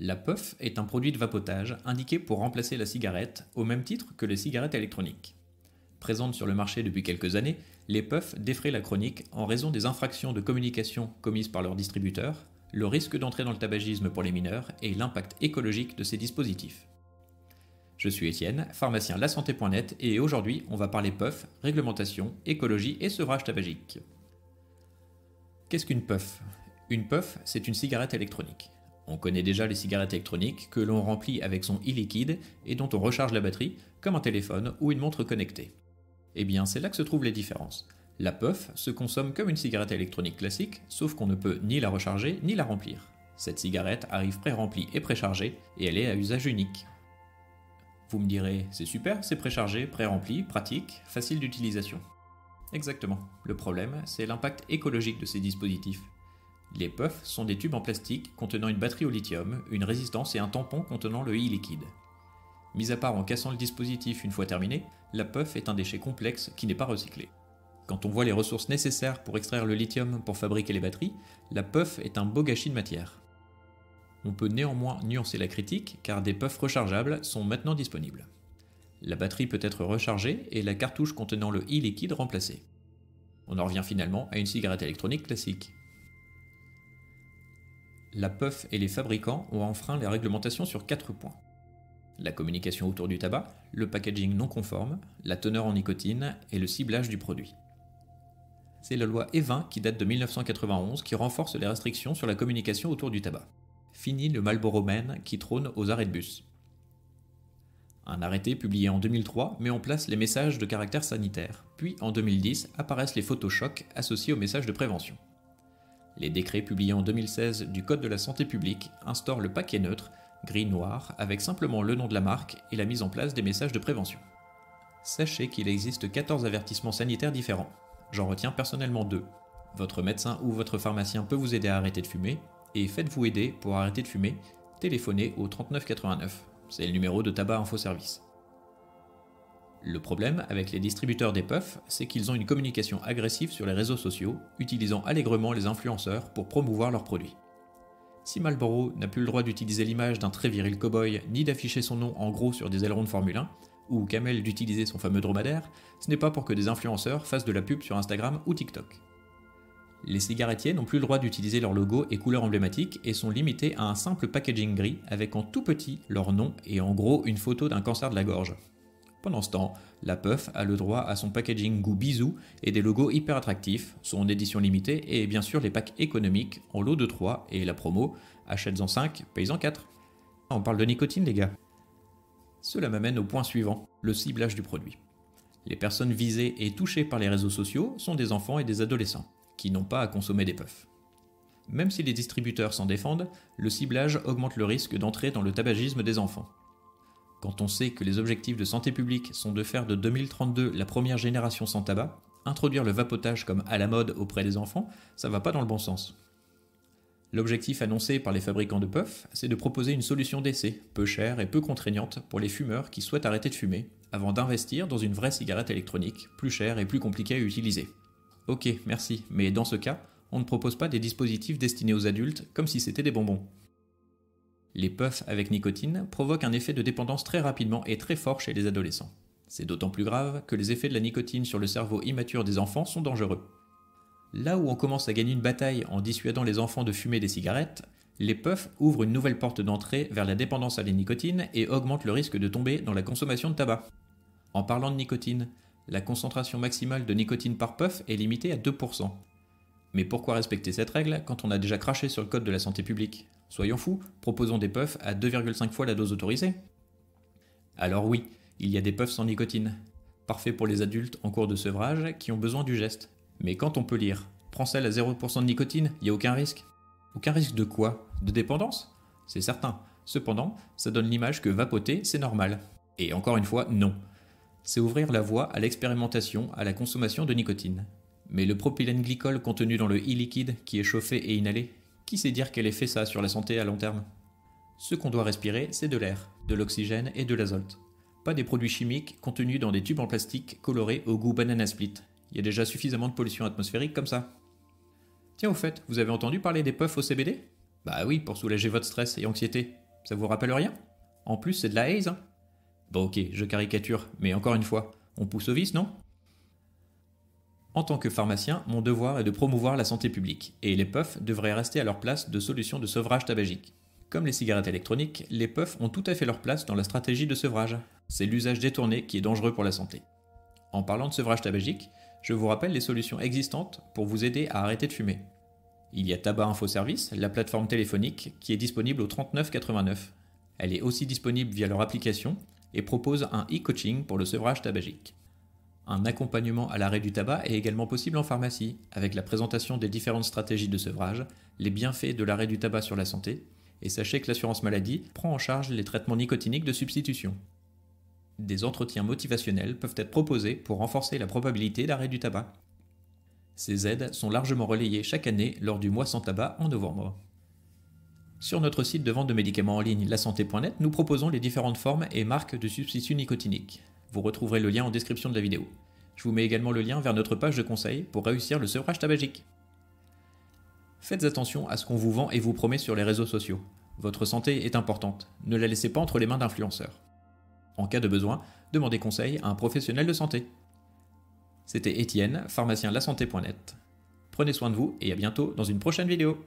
La puff est un produit de vapotage indiqué pour remplacer la cigarette au même titre que les cigarettes électroniques. Présentes sur le marché depuis quelques années, les puffs défraient la chronique en raison des infractions de communication commises par leurs distributeurs, le risque d'entrer dans le tabagisme pour les mineurs et l'impact écologique de ces dispositifs. Je suis Étienne, pharmacien lasanté.net et aujourd'hui on va parler puff, réglementation, écologie et sevrage tabagique. Qu'est-ce qu'une puff ? Une puff, c'est une cigarette électronique. On connaît déjà les cigarettes électroniques que l'on remplit avec son e-liquide et dont on recharge la batterie, comme un téléphone ou une montre connectée. Eh bien, c'est là que se trouvent les différences. La puff se consomme comme une cigarette électronique classique, sauf qu'on ne peut ni la recharger ni la remplir. Cette cigarette arrive pré-remplie et préchargée, et elle est à usage unique. Vous me direz, c'est super, c'est préchargé, pré-rempli, pratique, facile d'utilisation. Exactement. Le problème, c'est l'impact écologique de ces dispositifs. Les puffs sont des tubes en plastique contenant une batterie au lithium, une résistance et un tampon contenant le e-liquide. Mis à part en cassant le dispositif une fois terminé, la puff est un déchet complexe qui n'est pas recyclé. Quand on voit les ressources nécessaires pour extraire le lithium pour fabriquer les batteries, la puff est un beau gâchis de matière. On peut néanmoins nuancer la critique car des puffs rechargeables sont maintenant disponibles. La batterie peut être rechargée et la cartouche contenant le e-liquide remplacée. On en revient finalement à une cigarette électronique classique. La puff et les fabricants ont enfreint les réglementations sur 4 points. La communication autour du tabac, le packaging non conforme, la teneur en nicotine et le ciblage du produit. C'est la loi E20 qui date de 1991 qui renforce les restrictions sur la communication autour du tabac. Fini le Marlboro Man qui trône aux arrêts de bus. Un arrêté publié en 2003 met en place les messages de caractère sanitaire, puis en 2010 apparaissent les photochocs associés aux messages de prévention. Les décrets publiés en 2016 du Code de la santé publique instaurent le paquet neutre, gris-noir, avec simplement le nom de la marque et la mise en place des messages de prévention. Sachez qu'il existe 14 avertissements sanitaires différents. J'en retiens personnellement 2. Votre médecin ou votre pharmacien peut vous aider à arrêter de fumer, et faites-vous aider pour arrêter de fumer, téléphonez au 3989. C'est le numéro de Tabac Info Service. Le problème avec les distributeurs des puffs, c'est qu'ils ont une communication agressive sur les réseaux sociaux, utilisant allègrement les influenceurs pour promouvoir leurs produits. Si Marlboro n'a plus le droit d'utiliser l'image d'un très viril cow-boy, ni d'afficher son nom en gros sur des ailerons de Formule 1, ou Camel d'utiliser son fameux dromadaire, ce n'est pas pour que des influenceurs fassent de la pub sur Instagram ou TikTok. Les cigarettiers n'ont plus le droit d'utiliser leur logo et couleurs emblématiques et sont limités à un simple packaging gris avec en tout petit leur nom et en gros une photo d'un cancer de la gorge. Pendant ce temps, la puff a le droit à son packaging goût bisou et des logos hyper attractifs, son édition limitée et bien sûr les packs économiques en lot de 3 et la promo achètes-en 5, payes-en 4. On parle de nicotine les gars. Cela m'amène au point suivant, le ciblage du produit. Les personnes visées et touchées par les réseaux sociaux sont des enfants et des adolescents, qui n'ont pas à consommer des puffs. Même si les distributeurs s'en défendent, le ciblage augmente le risque d'entrer dans le tabagisme des enfants. Quand on sait que les objectifs de santé publique sont de faire de 2032 la première génération sans tabac, introduire le vapotage comme à la mode auprès des enfants, ça va pas dans le bon sens. L'objectif annoncé par les fabricants de puffs, c'est de proposer une solution d'essai, peu chère et peu contraignante pour les fumeurs qui souhaitent arrêter de fumer, avant d'investir dans une vraie cigarette électronique, plus chère et plus compliquée à utiliser. Ok, merci, mais dans ce cas, on ne propose pas des dispositifs destinés aux adultes comme si c'était des bonbons. Les puffs avec nicotine provoquent un effet de dépendance très rapidement et très fort chez les adolescents. C'est d'autant plus grave que les effets de la nicotine sur le cerveau immature des enfants sont dangereux. Là où on commence à gagner une bataille en dissuadant les enfants de fumer des cigarettes, les puffs ouvrent une nouvelle porte d'entrée vers la dépendance à la nicotine et augmentent le risque de tomber dans la consommation de tabac. En parlant de nicotine, la concentration maximale de nicotine par puff est limitée à 2%. Mais pourquoi respecter cette règle quand on a déjà craché sur le code de la santé publique ? Soyons fous, proposons des puffs à 2,5 fois la dose autorisée. Alors oui, il y a des puffs sans nicotine, parfaits pour les adultes en cours de sevrage qui ont besoin du geste. Mais quand on peut lire « Prends celle à 0% de nicotine, il n'y a aucun risque ». Aucun risque de quoi ? De dépendance ? C'est certain. Cependant, ça donne l'image que vapoter, c'est normal. Et encore une fois, non. C'est ouvrir la voie à l'expérimentation, à la consommation de nicotine. Mais le propylène glycol contenu dans le e-liquide qui est chauffé et inhalé, qui sait dire quel effet ça a sur la santé à long terme ? Ce qu'on doit respirer, c'est de l'air, de l'oxygène et de l'azote. Pas des produits chimiques contenus dans des tubes en plastique colorés au goût banana split. Il y a déjà suffisamment de pollution atmosphérique comme ça. Tiens, au fait, vous avez entendu parler des puffs au CBD ? Bah oui, pour soulager votre stress et anxiété. Ça vous rappelle rien? En plus, c'est de la haze, hein? Bon ok, je caricature, mais encore une fois, on pousse au vice, non? En tant que pharmacien, mon devoir est de promouvoir la santé publique, et les puffs devraient rester à leur place de solution de sevrage tabagique. Comme les cigarettes électroniques, les puffs ont tout à fait leur place dans la stratégie de sevrage. C'est l'usage détourné qui est dangereux pour la santé. En parlant de sevrage tabagique, je vous rappelle les solutions existantes pour vous aider à arrêter de fumer. Il y a Tabac Info Service, la plateforme téléphonique, qui est disponible au 39,89. Elle est aussi disponible via leur application et propose un e-coaching pour le sevrage tabagique. Un accompagnement à l'arrêt du tabac est également possible en pharmacie, avec la présentation des différentes stratégies de sevrage, les bienfaits de l'arrêt du tabac sur la santé, et sachez que l'assurance maladie prend en charge les traitements nicotiniques de substitution. Des entretiens motivationnels peuvent être proposés pour renforcer la probabilité d'arrêt du tabac. Ces aides sont largement relayées chaque année lors du mois sans tabac en novembre. Sur notre site de vente de médicaments en ligne lasanté.net, nous proposons les différentes formes et marques de substituts nicotiniques. Vous retrouverez le lien en description de la vidéo. Je vous mets également le lien vers notre page de conseil pour réussir le sevrage tabagique. Faites attention à ce qu'on vous vend et vous promet sur les réseaux sociaux. Votre santé est importante, ne la laissez pas entre les mains d'influenceurs. En cas de besoin, demandez conseil à un professionnel de santé. C'était Étienne, pharmacien lasanté.net. Prenez soin de vous et à bientôt dans une prochaine vidéo.